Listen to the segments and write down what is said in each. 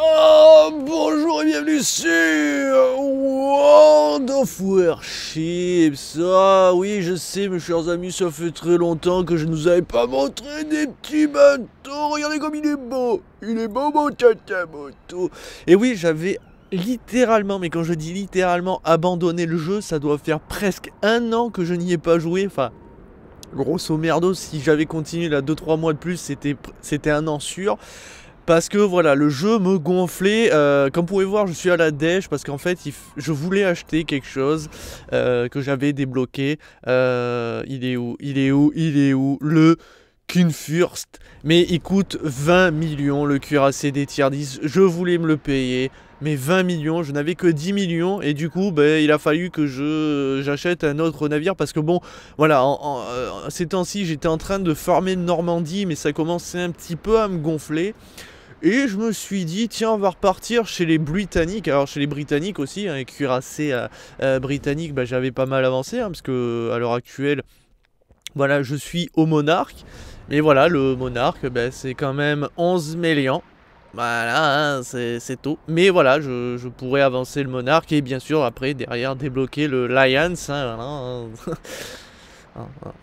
Oh, bonjour et bienvenue sur World of Warships. Ah oui, je sais mes chers amis, ça fait très longtemps que je ne vous avais pas montré des petits bateaux. Regardez comme il est beau mon tata moto. Et oui, j'avais littéralement, mais quand je dis littéralement abandonné le jeu, ça doit faire presque un an que je n'y ai pas joué. Enfin, grosso merdo, si j'avais continué là 2-3 mois de plus, c'était un an sûr. Parce que voilà, le jeu me gonflait. Comme vous pouvez voir, je suis à la dèche parce qu'en fait, je voulais acheter quelque chose que j'avais débloqué. Il est où le Kunfürst. Mais il coûte 20 millions le cuirassé des tiers 10. Je voulais me le payer. Mais 20 millions, je n'avais que 10 millions. Et du coup, il a fallu que j'achète un autre navire. Parce que bon, voilà, ces temps-ci, j'étais en train de farmer Normandie. Mais ça commençait un petit peu à me gonfler. Et je me suis dit, tiens, on va repartir chez les Britanniques. Alors, chez les Britanniques aussi, hein, les cuirassés britanniques, j'avais pas mal avancé. Hein, parce que à l'heure actuelle, voilà, je suis au Monarque. Mais voilà, le Monarque, c'est quand même 11 millions. Voilà, hein, c'est tout. Mais voilà, je pourrais avancer le Monarque. Et bien sûr, après, derrière, débloquer le Lions. Hein,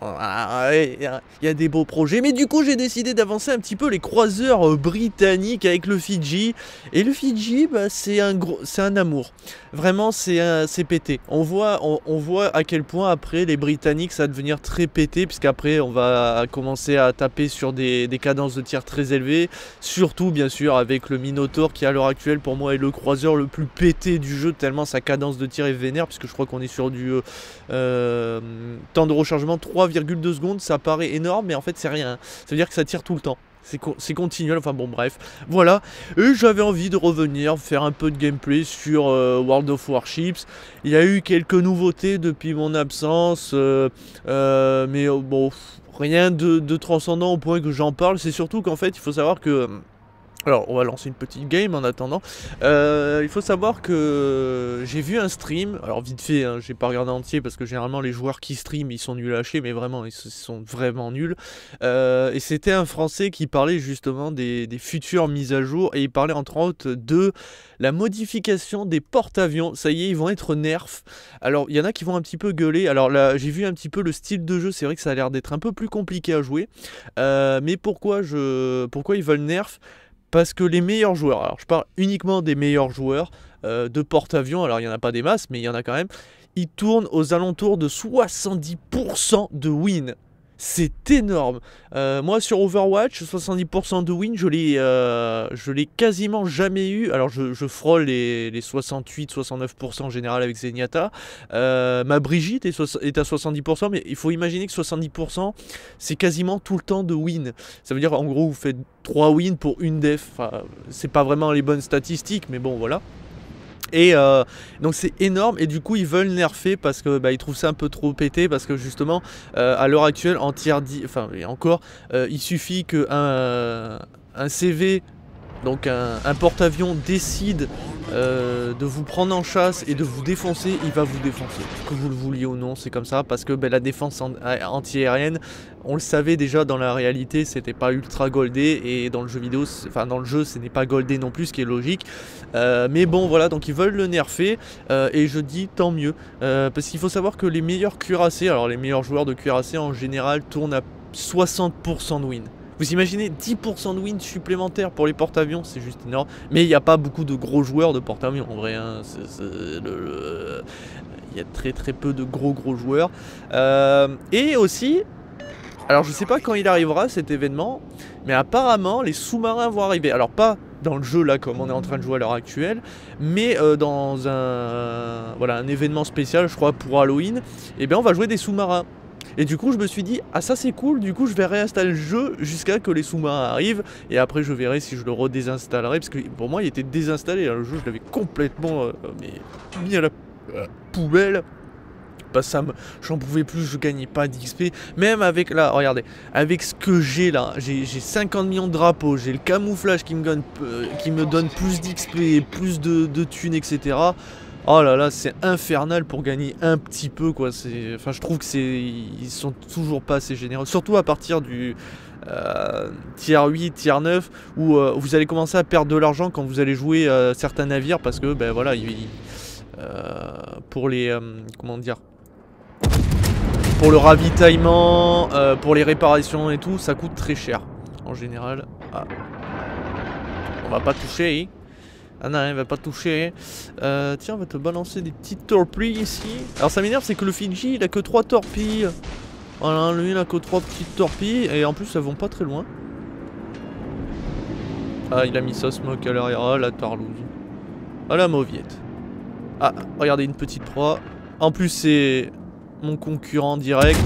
voilà. Il y a des beaux projets, mais du coup j'ai décidé d'avancer un petit peu les croiseurs britanniques avec le Fidji. Et le Fidji, c'est un amour. Vraiment, c'est pété. On voit à quel point après les Britanniques ça va devenir très pété, puisqu'après on va commencer à taper sur des cadences de tir très élevées. Surtout bien sûr avec le Minotaur qui à l'heure actuelle pour moi est le croiseur le plus pété du jeu, tellement sa cadence de tir est vénère, puisque je crois qu'on est sur du temps de rechargement 3,2 secondes. Ça paraît énorme, mais en fait c'est rien. Ça veut dire que ça tire tout le temps. C'est continuel, enfin bon bref, voilà. Et j'avais envie de revenir, faire un peu de gameplay sur World of Warships. Il y a eu quelques nouveautés depuis mon absence, mais bon, rien de transcendant au point que j'en parle. C'est surtout qu'en fait, il faut savoir que... Alors, on va lancer une petite game en attendant. Il faut savoir que j'ai vu un stream, alors vite fait, hein, j'ai pas regardé entier parce que généralement les joueurs qui stream ils sont nuls à chier, mais vraiment ils sont vraiment nuls. Et c'était un Français qui parlait justement des futures mises à jour, et il parlait entre autres de la modification des porte-avions. Ça y est, ils vont être nerfs. Alors, il y en a qui vont un petit peu gueuler. Alors là, j'ai vu un petit peu le style de jeu, c'est vrai que ça a l'air d'être un peu plus compliqué à jouer. Mais pourquoi ils veulent nerf? Parce que les meilleurs joueurs, alors je parle uniquement des meilleurs joueurs de porte-avions, alors il n'y en a pas des masses, mais il y en a quand même, ils tournent aux alentours de 70% de win. C'est énorme. Moi sur Overwatch, 70% de win, je l'ai quasiment jamais eu. Alors je frôle les 68-69% en général avec Zenyatta. Ma Brigitte est à 70%, mais il faut imaginer que 70% c'est quasiment tout le temps de win. Ça veut dire en gros vous faites 3 wins pour une def. Enfin, c'est pas vraiment les bonnes statistiques, mais bon voilà. Et donc c'est énorme, et du coup ils veulent nerfer parce que ils trouvent ça un peu trop pété, parce que justement à l'heure actuelle en tier 10, enfin et encore il suffit que un CV, donc un porte-avions décide de vous prendre en chasse et de vous défoncer, il va vous défoncer. Que vous le vouliez ou non, c'est comme ça, parce que la défense anti-aérienne, on le savait déjà dans la réalité, c'était pas ultra goldé, et dans le jeu vidéo, enfin dans le jeu, ce n'est pas goldé non plus, ce qui est logique. Mais bon, voilà, donc ils veulent le nerfer, et je dis tant mieux, parce qu'il faut savoir que les meilleurs cuirassés, alors les meilleurs joueurs de cuirassés en général tournent à 60% de win. Vous imaginez 10% de win supplémentaires pour les porte-avions, c'est juste énorme. Mais il n'y a pas beaucoup de gros joueurs de porte-avions en vrai. Hein. Il y a très peu de gros joueurs. Et aussi, alors je sais pas quand il arrivera cet événement, mais apparemment les sous-marins vont arriver. Alors pas dans le jeu là comme on est en train de jouer à l'heure actuelle, mais dans un événement spécial, je crois pour Halloween, et bien on va jouer des sous-marins. Et du coup je me suis dit, ah ça c'est cool, du coup je vais réinstaller le jeu jusqu'à que les sous-marins arrivent, et après je verrai si je le redésinstallerai, parce que pour moi il était désinstallé, hein, le jeu je l'avais complètement mis à la poubelle. J'en pouvais plus, je gagnais pas d'XP. Même avec là, regardez, avec ce que j'ai là, j'ai 50 millions de drapeaux, j'ai le camouflage qui me donne plus d'XP, plus de thunes, etc. Oh là là, c'est infernal pour gagner un petit peu quoi. Enfin, je trouve que ils sont toujours pas assez généreux, surtout à partir tier 8, tier 9, où vous allez commencer à perdre de l'argent quand vous allez jouer certains navires, parce que ben voilà, pour les comment dire, pour le ravitaillement, pour les réparations et tout, ça coûte très cher en général. Ah. On va pas toucher. Ah non, il va pas toucher. Tiens, on va te balancer des petites torpilles ici. Alors ça m'énerve, c'est que le Fidji, il a que 3 torpilles. Voilà, lui, il a que 3 petites torpilles. Et en plus, elles vont pas très loin. Ah, il a mis sa smoke à l'arrière. Ah, la tarlouse. Ah, la mauviette. Ah, regardez, une petite proie. En plus, c'est mon concurrent direct.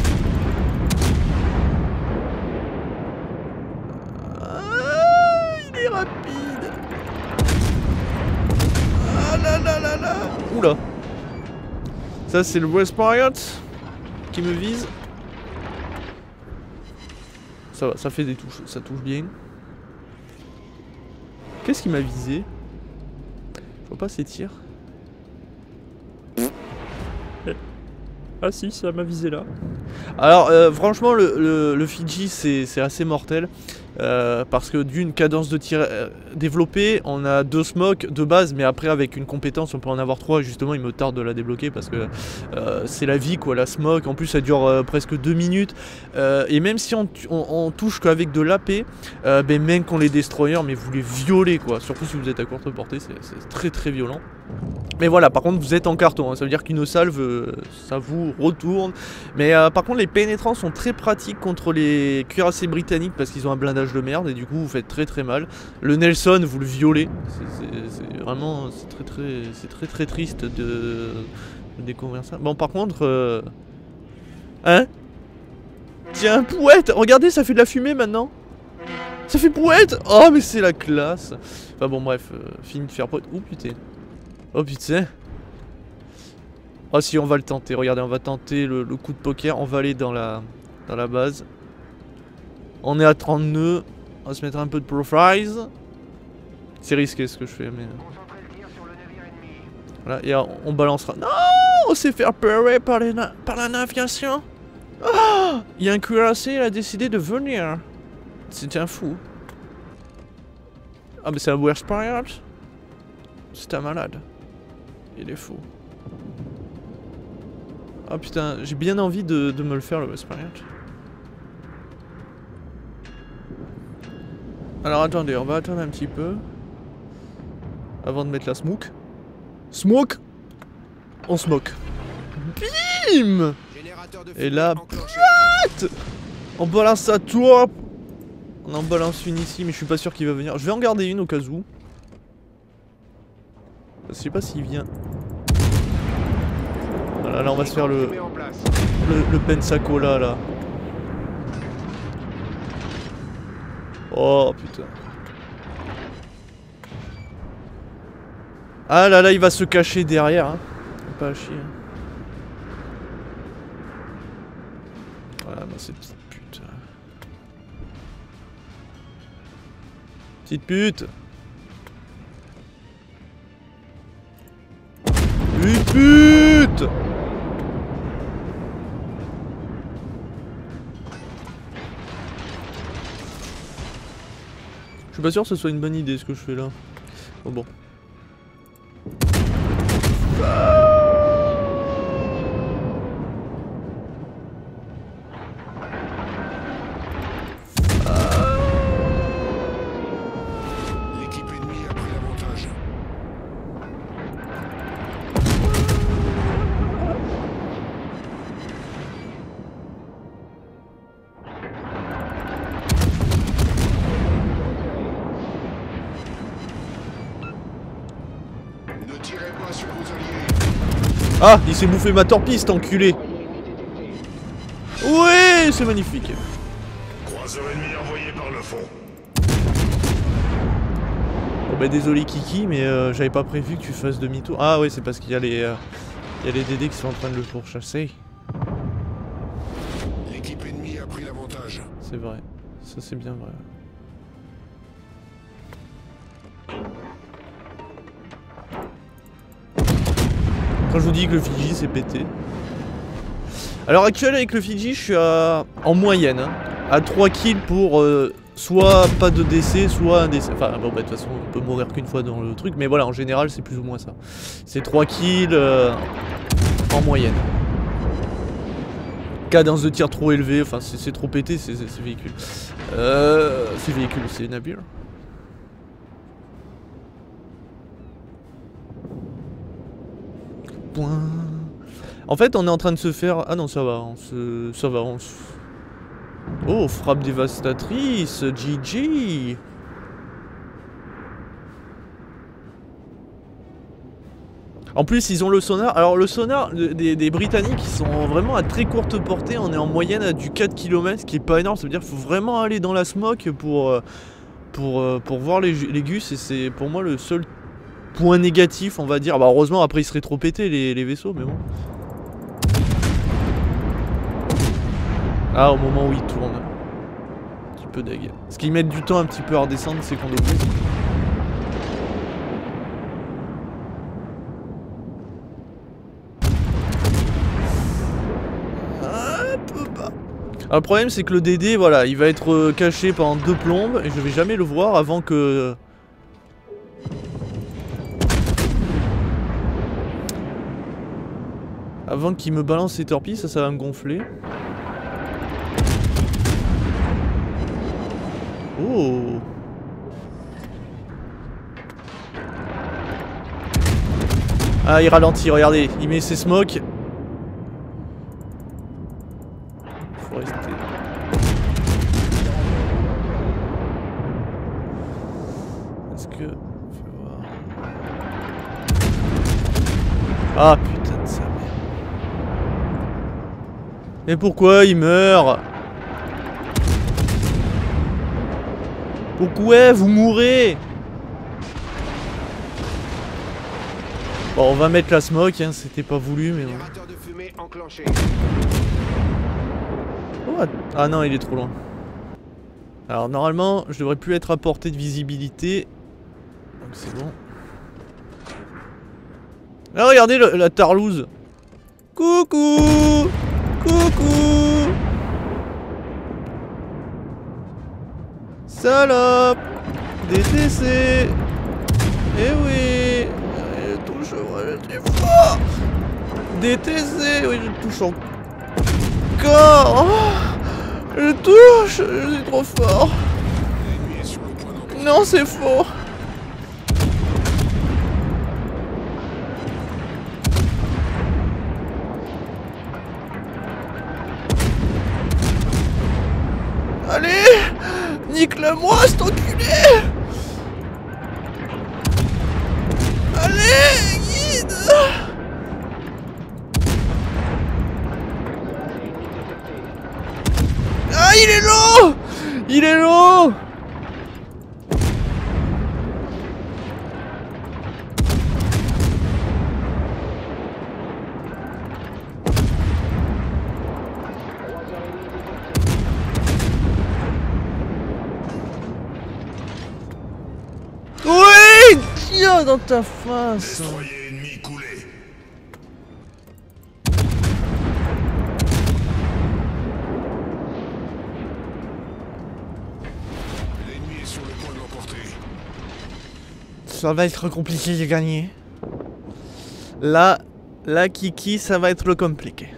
Ah, il est rapide. Ah là là là là. Oula. Ça c'est le West Marriott qui me vise. Ça va, ça fait des touches, ça touche bien. Qu'est-ce qui m'a visé? Je vois pas ses tirs. Ah si, ça m'a visé là. Alors franchement le Fidji c'est assez mortel. Parce que d'une cadence de tir développée, on a 2 smokes de base, mais après avec une compétence on peut en avoir 3. Justement il me tarde de la débloquer parce que c'est la vie quoi, la smoke. En plus ça dure presque 2 minutes. Et même si on touche qu'avec de l'AP, ben même qu'on les destroyers, mais vous les violez quoi. Surtout si vous êtes à courte portée, c'est très très violent. Mais voilà, par contre vous êtes en carton, hein. Ça veut dire qu'une salve ça vous retourne. Mais par contre les pénétrants sont très pratiques contre les cuirassés britanniques parce qu'ils ont un blindage de merde et du coup vous faites très très mal. Le Nelson vous le violez. C'est vraiment, c'est très triste de découvrir ça. Bon par contre hein, tiens, pouette. Regardez, ça fait de la fumée maintenant. Ça fait pouette. Oh mais c'est la classe. Enfin bon bref, fini de faire pouette. Oh putain. Oh putain. Oh si, on va le tenter. Regardez, on va tenter le coup de poker. On va aller dans la base. On est à 30 nœuds. On va se mettre un peu de profile. C'est risqué ce que je fais, mais... Voilà, et on balancera. Non, on s'est fait repérer par la navigation. Oh, il y a un cuirassé, il a décidé de venir. C'était un fou. Ah mais c'est un West Marriott. C'est un malade. Il est fou. Ah putain, j'ai bien envie de me le faire le West Marriott. Alors attendez, on va attendre un petit peu. Avant de mettre la smoke. Smoke. On smoke. Bim. Et là, on balance sa tour. On en balance une ici, mais je suis pas sûr qu'il va venir. Je vais en garder une au cas où. Je sais pas s'il vient. Voilà, là on va se faire le Pensacola là. Oh putain. Ah là là, il va se cacher derrière. Hein. Pas à chier. Voilà, bah c'est petite pute. Petite pute. Une pute. Je suis pas sûr que ce soit une bonne idée ce que je fais là. Oh bon. L'équipe ennemie a pris l'avantage. Ne tirez pas sur vos alliés. Ah, il s'est bouffé ma torpille, cet enculé. Ouais, c'est magnifique. Croiseur ennemi envoyé par le fond. Bon bah désolé Kiki, mais j'avais pas prévu que tu fasses demi-tour. Ah ouais, c'est parce qu'il y a les DD qui sont en train de le pourchasser. L'équipe ennemie a pris l'avantage. C'est vrai, ça c'est bien vrai. Quand je vous dis que le Fidji c'est pété. À l'heure actuelle avec le Fidji je suis en moyenne. Hein. à 3 kills pour soit pas de décès, soit un décès. Enfin bon bah de toute façon on peut mourir qu'une fois dans le truc, mais voilà en général c'est plus ou moins ça. C'est 3 kills en moyenne. Cadence de tir trop élevée, enfin c'est trop pété ces véhicules. Ces véhicules, c'est Nabil. Point. En fait on est en train de se faire... Ah non ça va, ça va, Oh, frappe dévastatrice, GG. En plus ils ont le sonar, alors le sonar des Britanniques ils sont vraiment à très courte portée, on est en moyenne à du 4 km, ce qui est pas énorme, ça veut dire qu'il faut vraiment aller dans la smoke pour voir les gus, et c'est pour moi le seul point négatif on va dire. Bah heureusement après ils seraient trop pétés les vaisseaux, mais bon. Ah au moment où ils tournent. Un petit peu deg. Ce qui met du temps un petit peu à redescendre c'est qu'on oublie. Alors, le problème c'est que le DD voilà il va être caché pendant 2 plombes et je vais jamais le voir avant que... Avant qu'il me balance ses torpilles, ça va me gonfler. Oh. Ah il ralentit, regardez, il met ses smokes. Faut rester. Est-ce que... Fais voir. Ah putain de sa merde. Et pourquoi il meurt? Pourquoi vous mourrez? Bon on va mettre la smoke, hein, c'était pas voulu mais bon. Oh, ah non il est trop loin. Alors normalement je devrais plus être à portée de visibilité. Donc c'est bon. Ah regardez la tarlouse. Coucou. Coucou. Salope. DTC. Eh oui. Je touche, je suis fort. DTC. Oui je touche encore. Oh, je touche. Je suis trop fort. Non c'est faux. Allez, nique-le-moi, cet enculé. Allez, guide. Ah, il est long. Il est long. Oui, tiens dans ta face. Destroyer ennemi coulé. L'ennemi est sur le point de l'emporter. Ça va être compliqué de gagner. Là, Kiki, ça va être compliqué.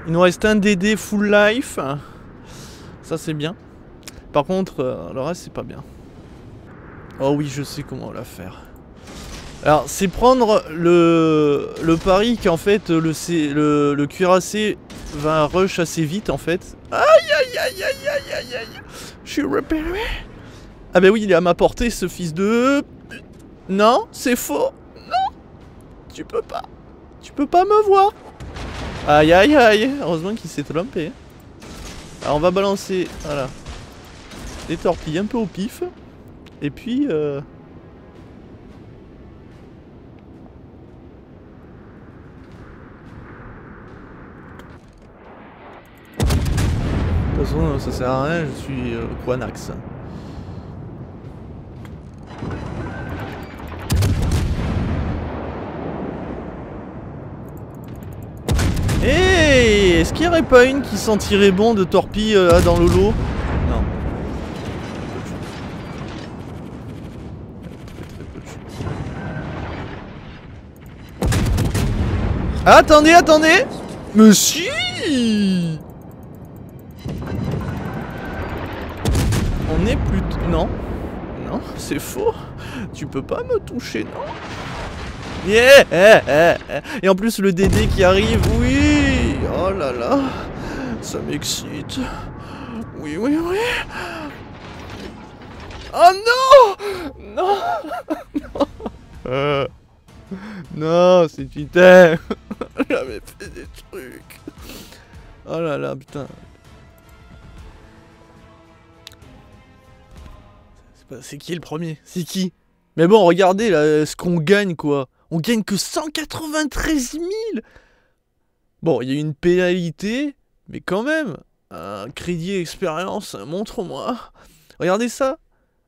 Il nous reste un DD full life. Ça c'est bien. Par contre, le reste c'est pas bien. Oh oui, je sais comment la faire. Alors, c'est prendre le pari qu'en fait le cuirassé va rush assez vite en fait. Aïe aïe aïe aïe aïe aïe aïe. Je suis repéré. Ah bah oui, il est à ma portée ce fils de... Non, c'est faux. Non. Tu peux pas. Tu peux pas me voir. Aïe aïe aïe. Heureusement qu'il s'est trompé. Alors on va balancer, voilà, des torpilles un peu au pif. Et puis de toute façon ça sert à rien, je suis Quanax. Hey, Est-ce qu'il n'y aurait pas une qui sentirait bon de torpille là dans le lot? Non. Attendez, attendez! Mais si! On est plutôt... Non. Non, c'est faux. Tu peux pas me toucher, non? Yeah! Et en plus le DD qui arrive, oui! Oh là là! Ça m'excite. Oui, oui, oui! Oh non! Non! Non! Non, c'est putain! J'avais fait des trucs. Oh là là, putain. C'est qui le premier? C'est qui? Mais bon, regardez là, ce qu'on gagne quoi. On gagne que 193 000. Bon, il y a une pénalité, mais quand même. Un crédit expérience, montre-moi. Regardez ça.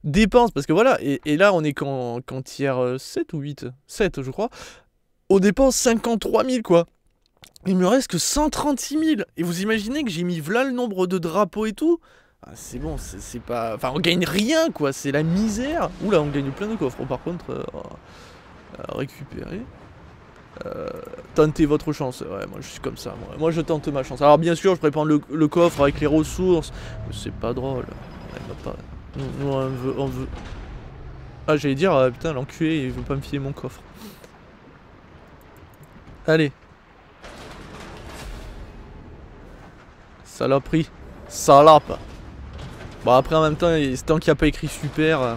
Dépenses, parce que voilà, et là on est qu'en tiers 7 ou 8? 7 je crois. On dépense 53 000 quoi. Il me reste que 136 000. Et vous imaginez que j'ai mis là le nombre de drapeaux et tout? Ah, c'est bon, c'est pas... Enfin, on gagne rien, quoi, c'est la misère. Oula, on gagne plein de coffres, par contre, récupérer. Tentez votre chance, ouais, moi je suis comme ça, moi je tente ma chance. Alors bien sûr, je pourrais prendre le coffre avec les ressources, mais c'est pas drôle. Ouais, pas... Nous, on veut... Ah, j'allais dire, putain, l'enculé, il veut pas me filer mon coffre. Allez. Saloperie. Salope. Bon après en même temps, tant qu'il n'y a pas écrit super.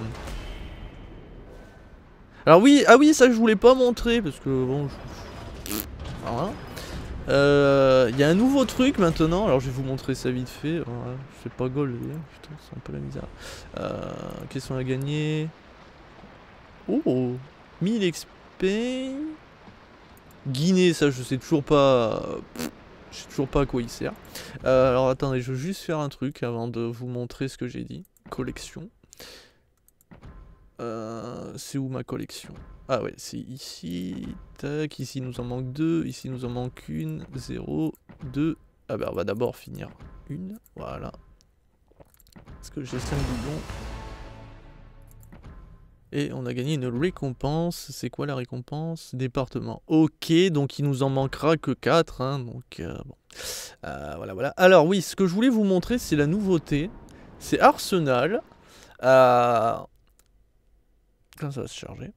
Alors oui, ah oui, ça je voulais pas montrer parce que bon. Voilà. Il y a un nouveau truc maintenant. Alors je vais vous montrer ça vite fait. Voilà. C'est pas gold, putain, c'est un peu la misère. Qu'est-ce qu'on a gagné? Oh, 1000 XP. Guinée, ça je sais toujours pas. Je sais toujours pas à quoi il sert. Alors attendez, je veux juste faire un truc avant de vous montrer ce que j'ai dit. Collection. C'est où ma collection? Ah ouais, c'est ici. Tac, ici il nous en manque 2. Ici il nous en manque 1, 0, 2. Ah bah on va d'abord finir une. Voilà. Est-ce que j'ai 5 doublons? Et on a gagné une récompense. C'est quoi la récompense? Département. Ok, donc il nous en manquera que 4. Hein, donc bon. Voilà, voilà. Alors oui, ce que je voulais vous montrer, c'est la nouveauté. C'est Arsenal. Quand ça va se charger.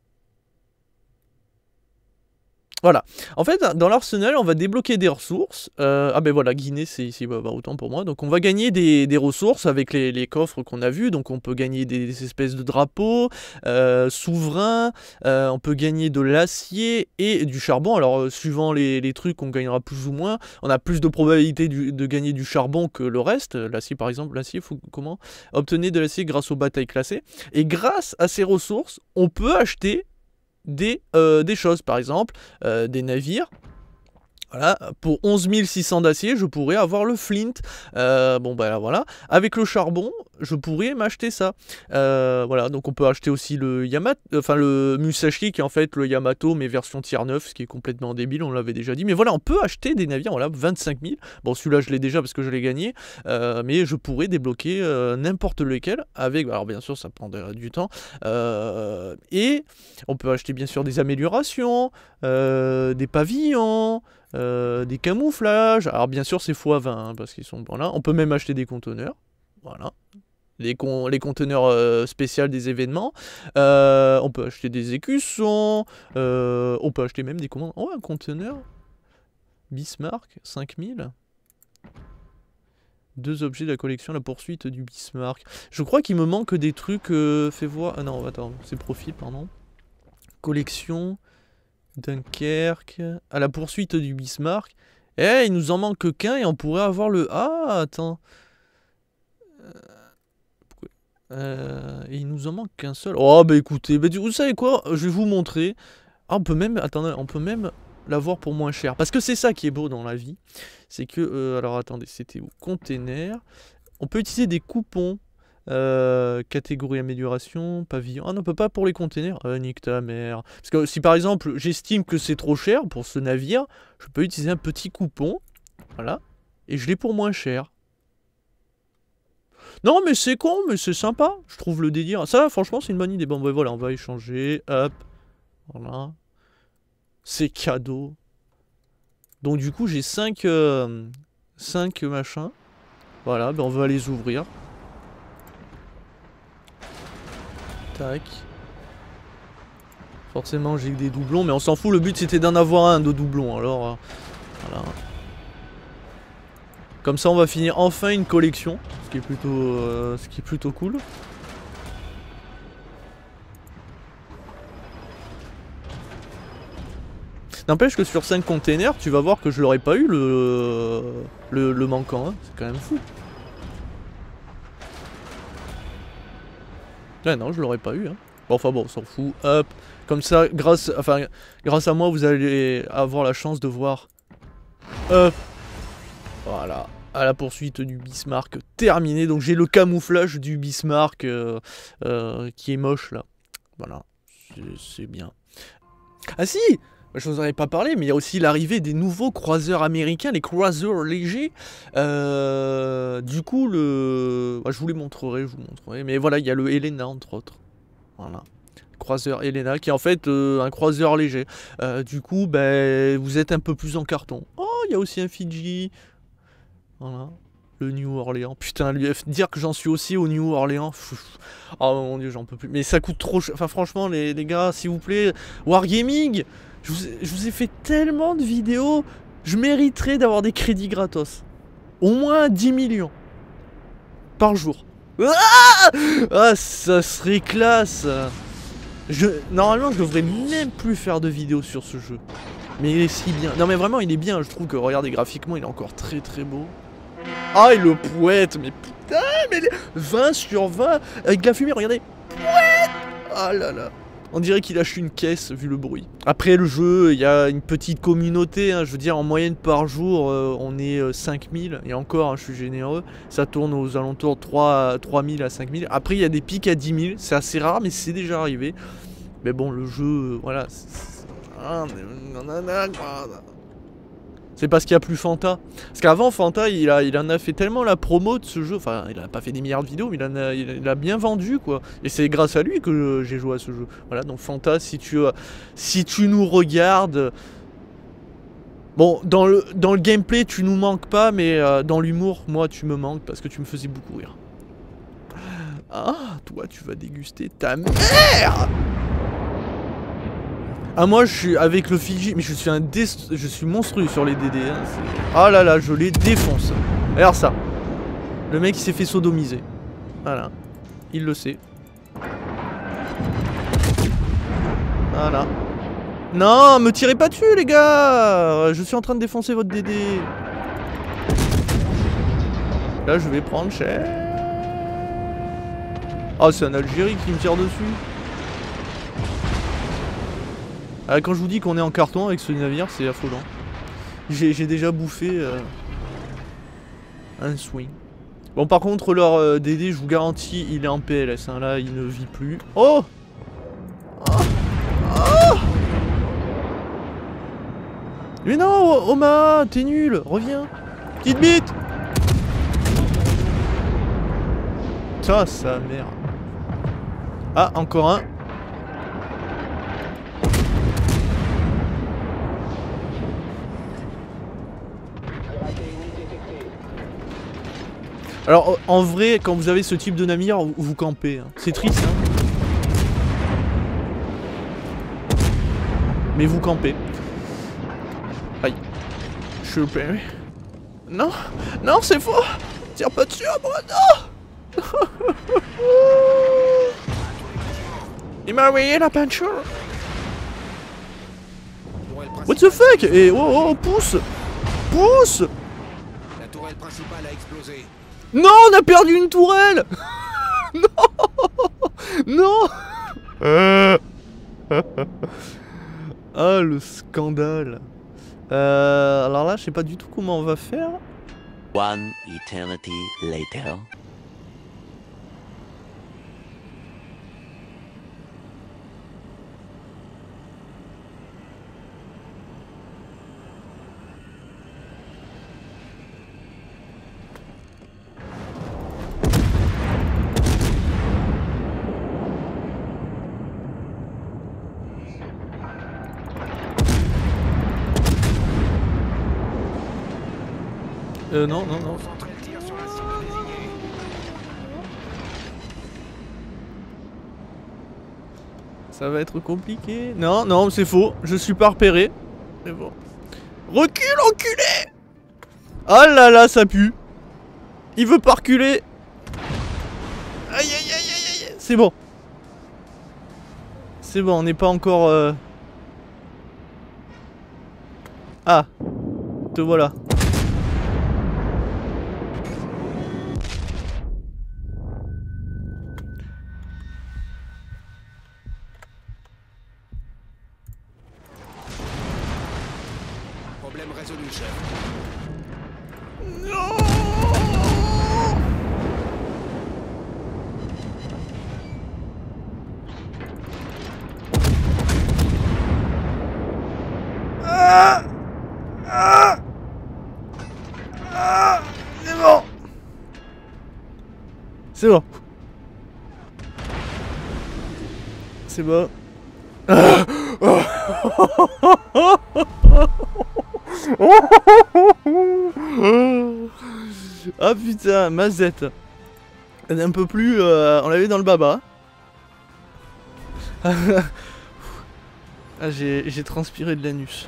Voilà. En fait, dans l'arsenal, on va débloquer des ressources. Ah ben voilà, Guinée, c'est ici, bah, autant pour moi. Donc on va gagner des ressources avec les coffres qu'on a vus. Donc on peut gagner des espèces de drapeaux, souverains. On peut gagner de l'acier et du charbon. Alors suivant les trucs, on gagnera plus ou moins. On a plus de probabilité de gagner du charbon que le reste. L'acier par exemple, l'acier, faut comment? Obtenez de l'acier grâce aux batailles classées. Et grâce à ces ressources, on peut acheter des choses, par exemple des navires. Voilà, pour 11 600 d'acier, je pourrais avoir le flint. Bon bah là, voilà. Avec le charbon, je pourrais m'acheter ça. Voilà, donc on peut acheter aussi le Yamato, enfin le Musashi qui est en fait le Yamato mais version tier 9, ce qui est complètement débile, on l'avait déjà dit. Mais voilà, on peut acheter des navires, voilà, 25 000. Bon, celui-là je l'ai déjà parce que je l'ai gagné, mais je pourrais débloquer n'importe lequel avec. Alors bien sûr, ça prendrait du temps. Et on peut acheter bien sûr des améliorations, des pavillons. Des camouflages, alors bien sûr c'est x20 hein, parce qu'ils sont bon là. On peut même acheter des conteneurs, voilà, les conteneurs spéciaux des événements. On peut acheter des écussons, on peut acheter même des commandes. Oh, un conteneur Bismarck 5000. 2 objets de la collection, la poursuite du Bismarck. Je crois qu'il me manque des trucs. Fais voir. Ah non, attends, c'est profil, pardon. Collection. Dunkerque, à la poursuite du Bismarck. Eh, il nous en manque qu'un et on pourrait avoir le... Ah, attends. Il nous en manque qu'un seul. Oh, bah écoutez, bah, vous savez quoi? Je vais vous montrer. Ah, on peut même... Attendez, on peut même l'avoir pour moins cher. Parce que c'est ça qui est beau dans la vie. C'est que... alors, attendez, c'était où? Container. On peut utiliser des coupons. Catégorie amélioration, pavillon. Ah non, on peut pas pour les containers. Nique ta mère. Parce que si par exemple j'estime que c'est trop cher pour ce navire, je peux utiliser un petit coupon. Voilà. Et je l'ai pour moins cher. Non, mais c'est con, mais c'est sympa. Je trouve le délire. Ça, franchement, c'est une bonne idée. Bon, ben voilà, on va échanger. Hop. Voilà. C'est cadeau. Donc, du coup, j'ai 5 machins. Voilà, ben on va les ouvrir. Tac. Forcément, j'ai des doublons, mais on s'en fout. Le but, c'était d'en avoir un de doublon. Alors, voilà. Comme ça, on va finir enfin une collection, ce qui est plutôt cool. N'empêche que sur 5 containers, tu vas voir que je l'aurais pas eu le manquant. Hein. C'est quand même fou. Ouais, non, je l'aurais pas eu. Hein. Bon, enfin bon, on s'en fout. Hop. Comme ça, grâce à moi, vous allez avoir la chance de voir. Hop. Voilà. À la poursuite du Bismarck terminé. Donc j'ai le camouflage du Bismarck qui est moche là. Voilà. C'est bien. Ah si! Je vous en avais pas parlé, mais il y a aussi l'arrivée des nouveaux croiseurs américains, les croiseurs légers. Du coup, je vous les montrerai, Mais voilà, il y a le Helena, entre autres. Voilà. Croiseur Helena, qui est en fait un croiseur léger. Du coup, ben, vous êtes un peu plus en carton. Oh, il y a aussi un Fidji. Voilà. Le New Orleans. Putain, dire que j'en suis aussi au New Orleans. Oh mon dieu, j'en peux plus. Mais ça coûte trop cher. Enfin, franchement, les gars, s'il vous plaît. Wargaming! Je vous ai fait tellement de vidéos, je mériterais d'avoir des crédits gratos. Au moins 10 millions. Par jour. Ah, ça serait classe. Normalement, je devrais même plus faire de vidéos sur ce jeu. Mais il est si bien. Non mais vraiment, il est bien. Je trouve que, regardez, graphiquement, il est encore très très beau. Ah, il le pouette. Mais putain, mais 20 sur 20. Avec de la fumée, regardez. Pouette. Ah là là. On dirait qu'il lâche une caisse vu le bruit. Après le jeu, il y a une petite communauté, hein, je veux dire en moyenne par jour, on est 5000, et encore, hein, je suis généreux, ça tourne aux alentours de 3000 à 5000. Après il y a des pics à 10 000, c'est assez rare mais c'est déjà arrivé. Mais bon, le jeu, voilà. C'est parce qu'il n'y a plus Fanta. Parce qu'avant, Fanta, il en a fait tellement la promo de ce jeu. Enfin, il a pas fait des milliards de vidéos, mais il a bien vendu, quoi. Et c'est grâce à lui que j'ai joué à ce jeu. Voilà, donc Fanta, si tu nous regardes... Bon, dans le gameplay, tu nous manques pas, mais dans l'humour, moi, tu me manques parce que tu me faisais beaucoup rire. Ah, toi, tu vas déguster ta mère! Ah moi je suis avec le Fidji, mais je suis monstrueux sur les DD. Hein, ah là là, je les défonce. Regarde ça. Le mec il s'est fait sodomiser. Voilà. Il le sait. Voilà. Non, me tirez pas dessus les gars. Je suis en train de défoncer votre DD. Là je vais prendre cher. Ah, c'est un Algérie qui me tire dessus. Ah, quand je vous dis qu'on est en carton avec ce navire, c'est affolant. J'ai déjà bouffé un swing. Bon, par contre, leur DD, je vous garantis, il est en PLS. Hein, là, il ne vit plus. Oh, mais non, Oma, t'es nul. Reviens. Petite bite. Ça, sa mère. Ah, encore un. Alors en vrai, quand vous avez ce type de navire, vous campez. Hein. C'est triste, hein. Mais vous campez. Aïe. Je suis opéré. Non, non, c'est faux. Tire pas dessus à moi, non. Il m'a envoyé la peinture. What the fuck? Et oh, oh, pousse. Pousse. La tourelle principale a explosé. Non, on a perdu une tourelle. Non. Non. Ah, le scandale. Alors là, je sais pas du tout comment on va faire. One eternity later. Non, non, non. Concentrez le tir sur la cible désignée. Ça va être compliqué. Non, non, c'est faux. Je suis pas repéré. C'est bon. Recule, enculé! Oh là là, ça pue. Il veut pas reculer. Aïe, aïe, aïe, aïe, aïe. C'est bon. C'est bon, on n'est pas encore... Ah. Te voilà. Problème résolu, chef. C'est bon. C'est bon. C'est bon. Ah putain, Mazette. Elle est un peu plus... on l'avait dans le baba. Ah, j'ai transpiré de l'anus.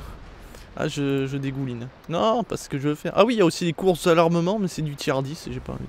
Ah, je dégouline. Non, pas ce que je veux faire. Ah oui, il y a aussi des courses à l'armement, mais c'est du tiers 10 et j'ai pas envie.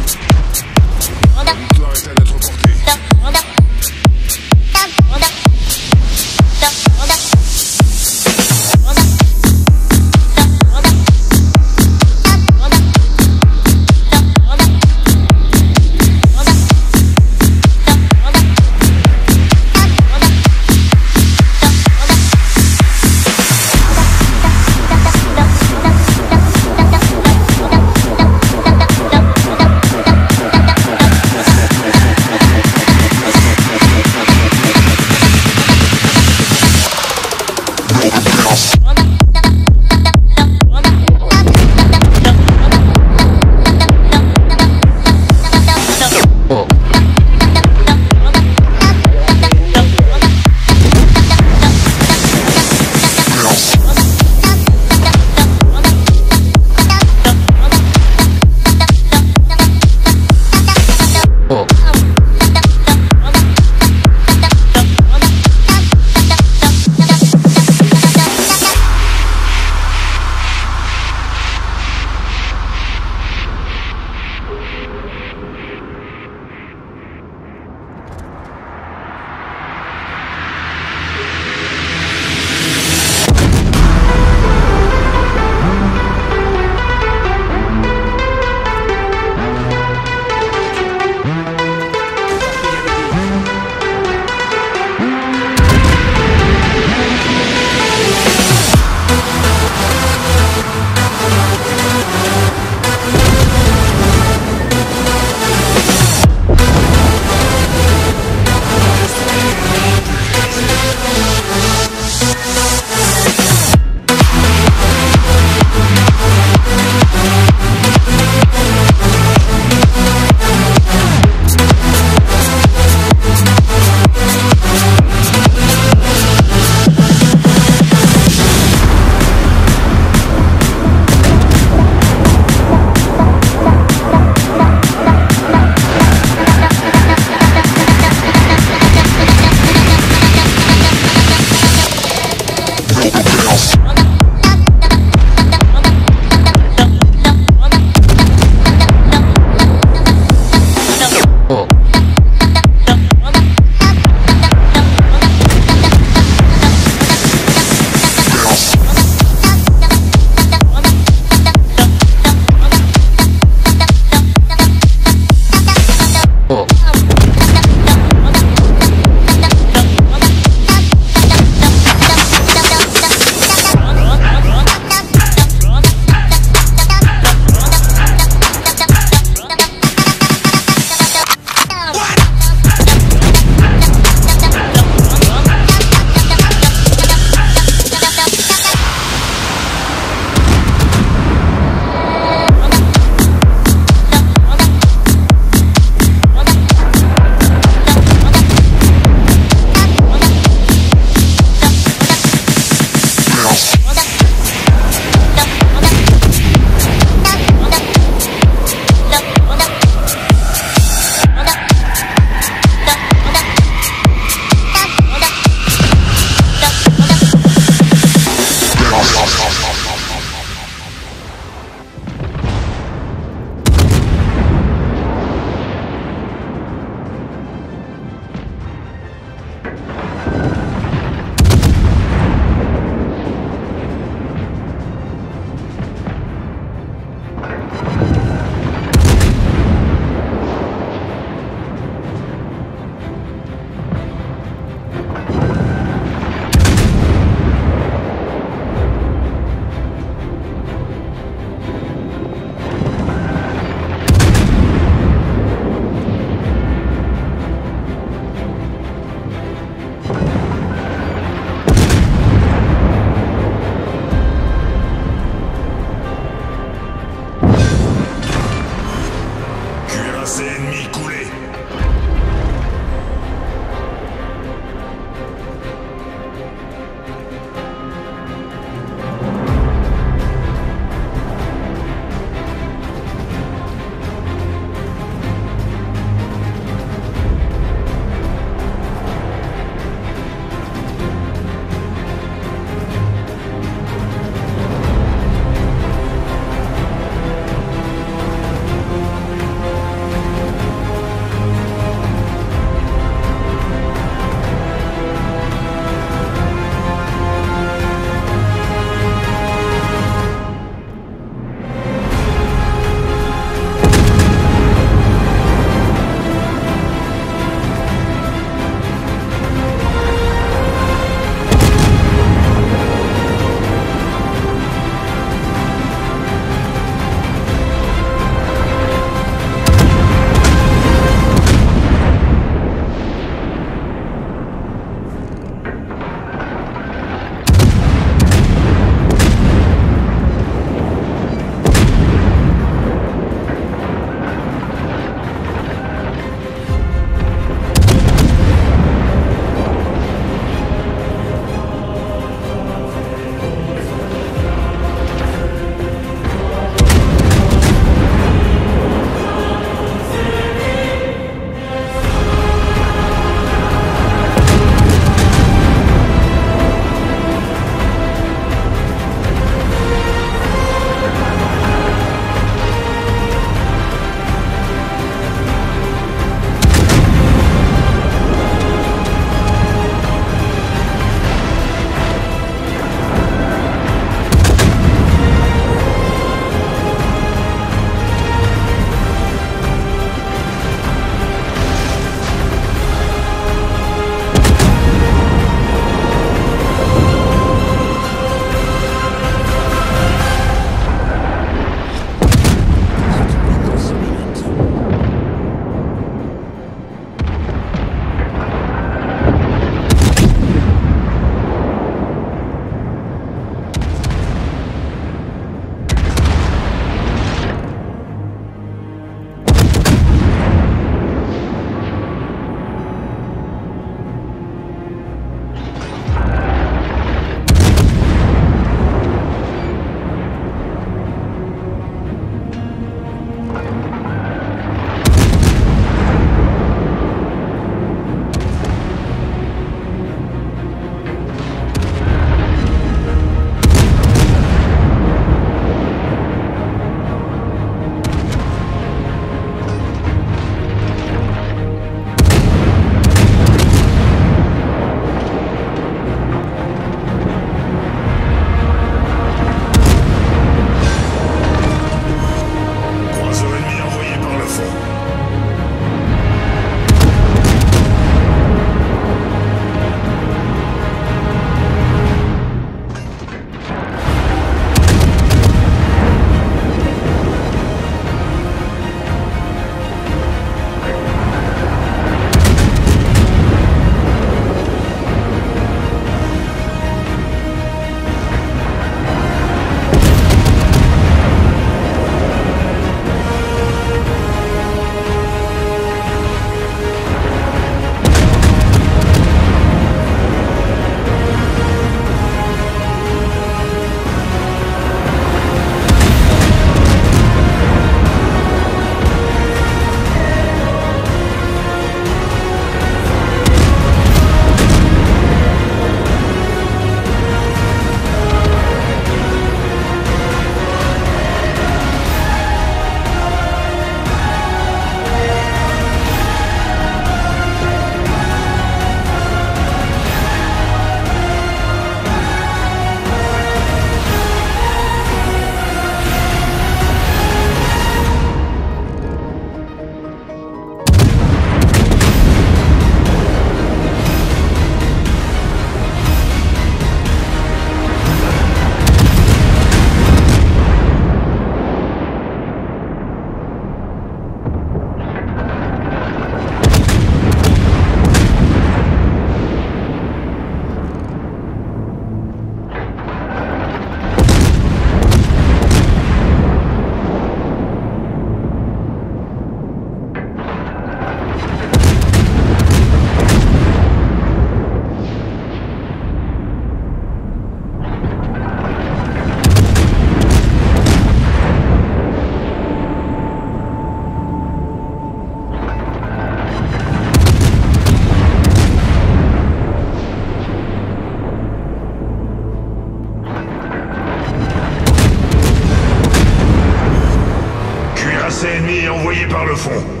déployés par le fond.